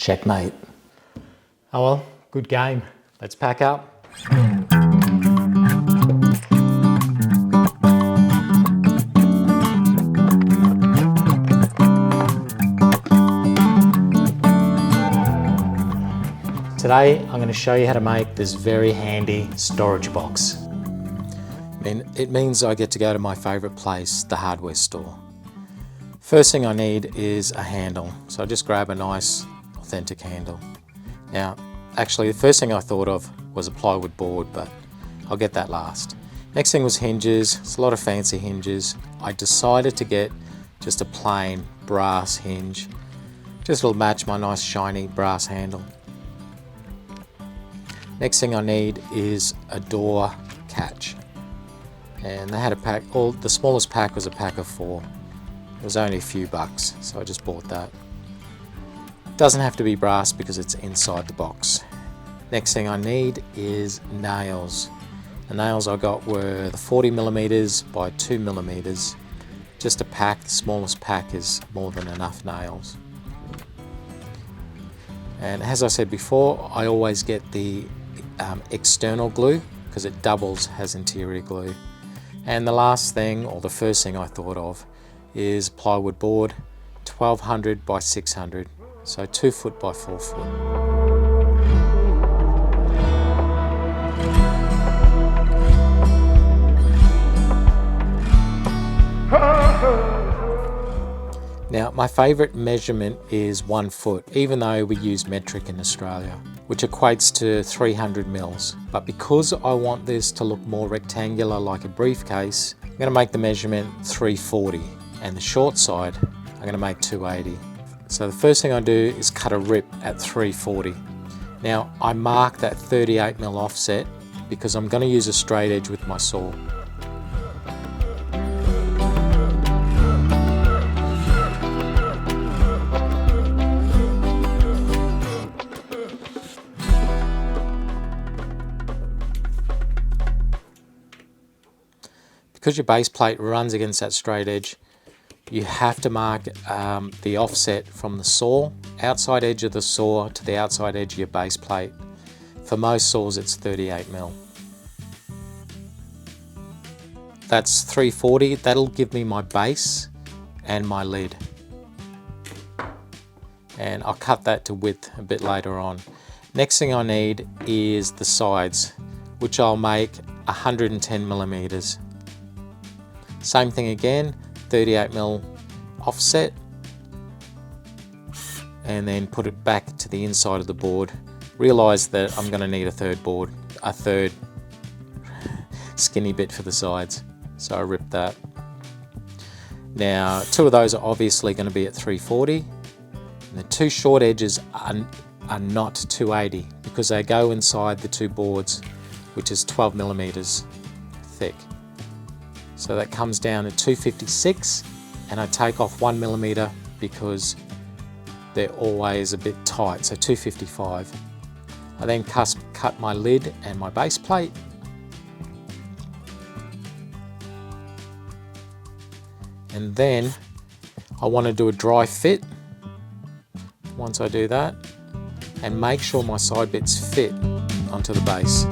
Checkmate. Oh well, good game. Let's pack up. Today I'm going to show you how to make this very handy storage box. It means I get to go to my favourite place, the hardware store. First thing I need is a handle, so I just grab a nice authentic handle. Now actually the first thing I thought of was a plywood board, but I'll get that last. Next thing was hinges. It's a lot of fancy hinges. I decided to get just a plain brass hinge, just will match my nice shiny brass handle. Next thing I need is a door catch, and they had a pack. The smallest pack was a pack of 4. It was only a few bucks, so I just bought that. Doesn't have to be brass because it's inside the box. Next thing I need is nails. The nails I got were the 40mm by 2mm. Just a pack. The smallest pack is more than enough nails. And as I said before, I always get the external glue because it doubles as interior glue. And the last thing, or the first thing I thought of, is plywood board, 1200 by 600, so 2 foot by 4 foot. Now, my favourite measurement is 1 foot, even though we use metric in Australia, which equates to 300 mils. But because I want this to look more rectangular like a briefcase, I'm going to make the measurement 340, and the short side I'm going to make 280. So the first thing I do is cut a rip at 340. Now I mark that 38mm offset because I'm going to use a straight edge with my saw. Because your base plate runs against that straight edge, you have to mark the offset from the saw, outside edge of the saw to the outside edge of your base plate. For most saws it's 38mm. That's 340, that'll give me my base and my lid. And I'll cut that to width a bit later on. Next thing I need is the sides, which I'll make 110mm. Same thing again, 38mm offset, and then put it back to the inside of the board. Realise that I'm going to need a third skinny bit for the sides, so I ripped that. Now 2 of those are obviously going to be at 340, and the 2 short edges are not 280 because they go inside the 2 boards, which is 12mm thick. So that comes down to 256, and I take off 1mm because they're always a bit tight, so 255. I then cut my lid and my base plate. And then I want to do a dry fit. Once I do that, and make sure my side bits fit onto the base.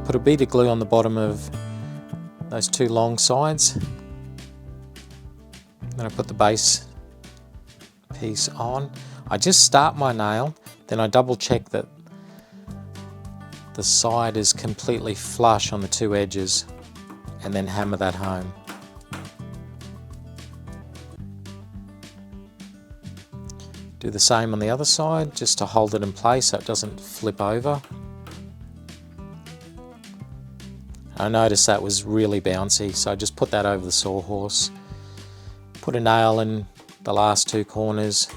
Put a bead of glue on the bottom of those 2 long sides. Then I put the base piece on. I just start my nail, then I double check that the side is completely flush on the 2 edges, and then hammer that home. Do the same on the other side, just to hold it in place so it doesn't flip over. I noticed that was really bouncy, so I just put that over the sawhorse. Put a nail in the last 2 corners,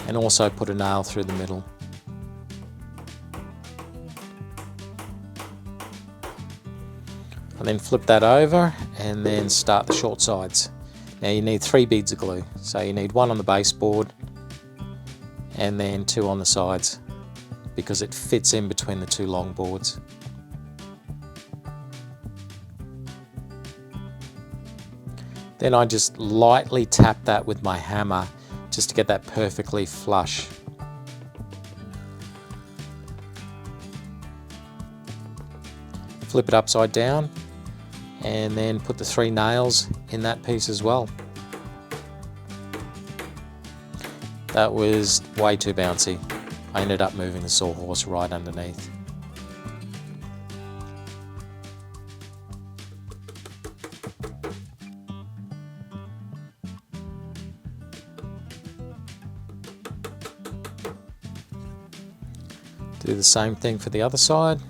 and also put a nail through the middle. and then flip that over and then start the short sides. Now you need 3 beads of glue, so you need 1 on the baseboard and then 2 on the sides because it fits in between the 2 long boards. Then I just lightly tap that with my hammer just to get that perfectly flush. Flip it upside down and then put the 3 nails in that piece as well. That was way too bouncy. I ended up moving the sawhorse right underneath. Do the same thing for the other side.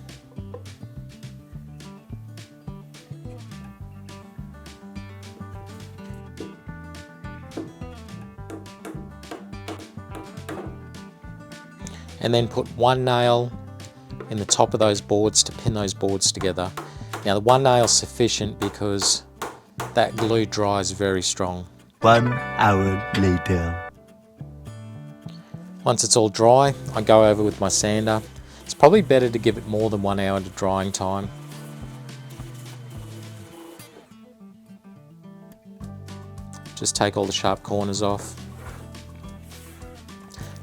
And then put 1 nail in the top of those boards to pin those boards together. Now the 1 nail is sufficient because that glue dries very strong. 1 hour later. Once it's all dry, I go over with my sander. It's probably better to give it more than 1 hour to drying time. Just take all the sharp corners off.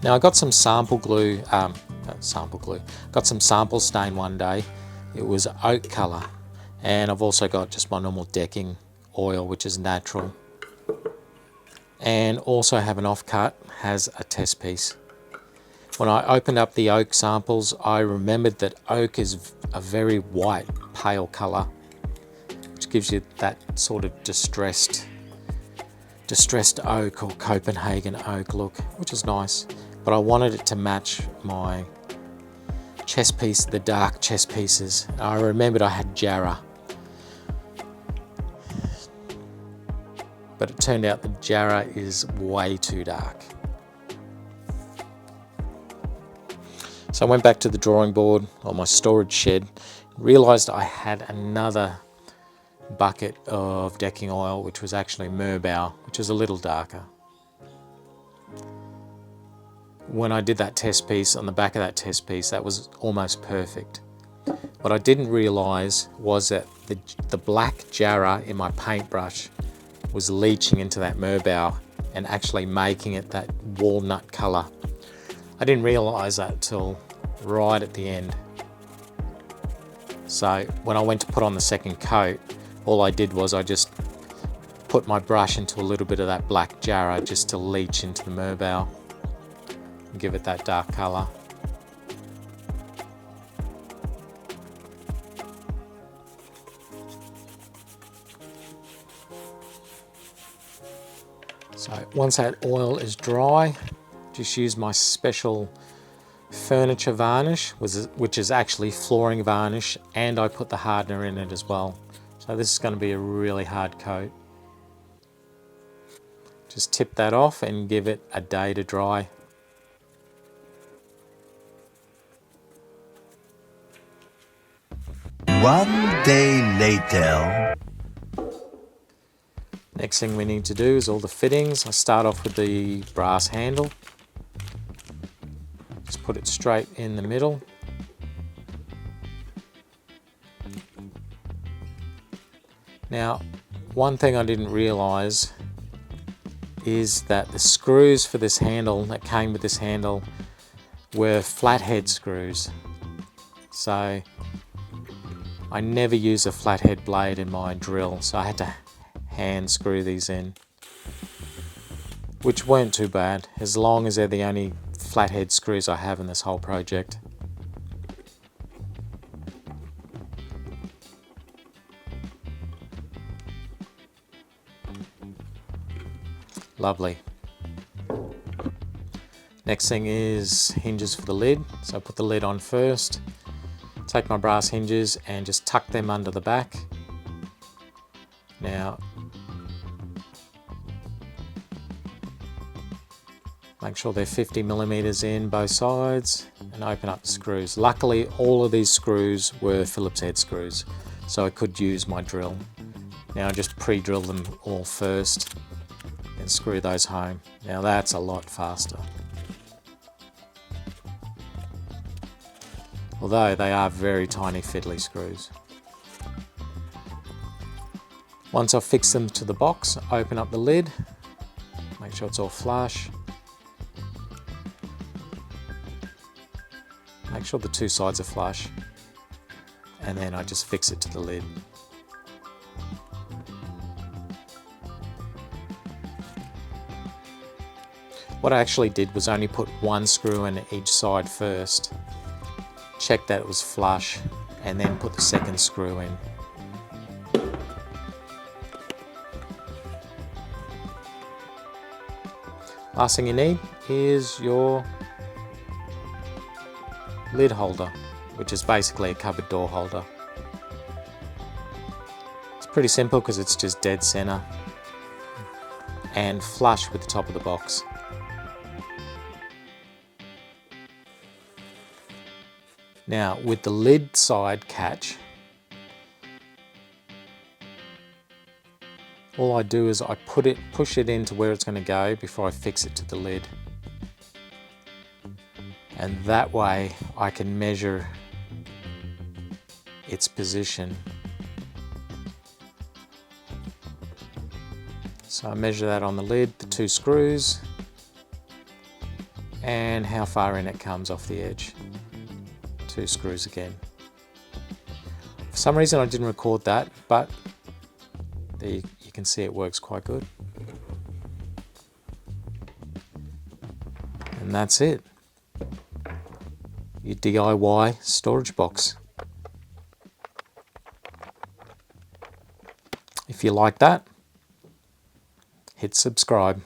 Now I got some sample glue, got some sample stain one day. It was oak colour, and I've also got just my normal decking oil, which is natural. And also have an offcut, has a test piece. When I opened up the oak samples, I remembered that oak is a very white, pale colour, which gives you that sort of distressed oak or Copenhagen oak look, which is nice. But I wanted it to match my chess piece, the dark chess pieces. I remembered I had Jarrah, but it turned out that Jarrah is way too dark. So I went back to the drawing board or my storage shed, realised I had another bucket of decking oil, which was actually Merbau, which is a little darker. When I did that test piece, on the back of that test piece, that was almost perfect. What I didn't realise was that the black Jarrah in my paintbrush was leaching into that Merbau and actually making it that walnut colour. I didn't realise that till right at the end. So when I went to put on the second coat, all I did was I just put my brush into a little bit of that black Jarrah just to leach into the Merbau and give it that dark colour. So once that oil is dry, just use my special furniture varnish, which is actually flooring varnish, and I put the hardener in it as well. So this is going to be a really hard coat. Just tip that off and give it a day to dry. One day later. Next thing we need to do is all the fittings. I start off with the brass handle. Just put it straight in the middle. Now, one thing I didn't realise is that the screws for this handle that came with this handle were flathead screws. So I never use a flathead blade in my drill, so I had to hand screw these in, which weren't too bad, as long as they're the only flathead screws I have in this whole project. Lovely. Next thing is hinges for the lid. So I put the lid on first, take my brass hinges and just tuck them under the back. Now, make sure they're 50 millimeters in both sides and open up the screws. Luckily, all of these screws were Phillips head screws. so I could use my drill. Now I just pre-drill them all first and screw those home. Now that's a lot faster. Although they are very tiny fiddly screws. Once I've fixed them to the box, open up the lid, make sure it's all flush. Make sure the two sides are flush, and then I just fix it to the lid. What I actually did was only put one screw in each side first, check that it was flush, and then put the second screw in. Last thing you need is your lid holder, which is basically a cupboard door holder. It's pretty simple because it's just dead center and flush with the top of the box. Now with the lid side catch, all I do is I push it into where it's going to go before I fix it to the lid. And that way I can measure its position. So I measure that on the lid, the two screws, and how far in it comes off the edge. Two screws again. For some reason I didn't record that, but there you can see it works quite good. And that's it. Your DIY storage box. If you like that, hit subscribe.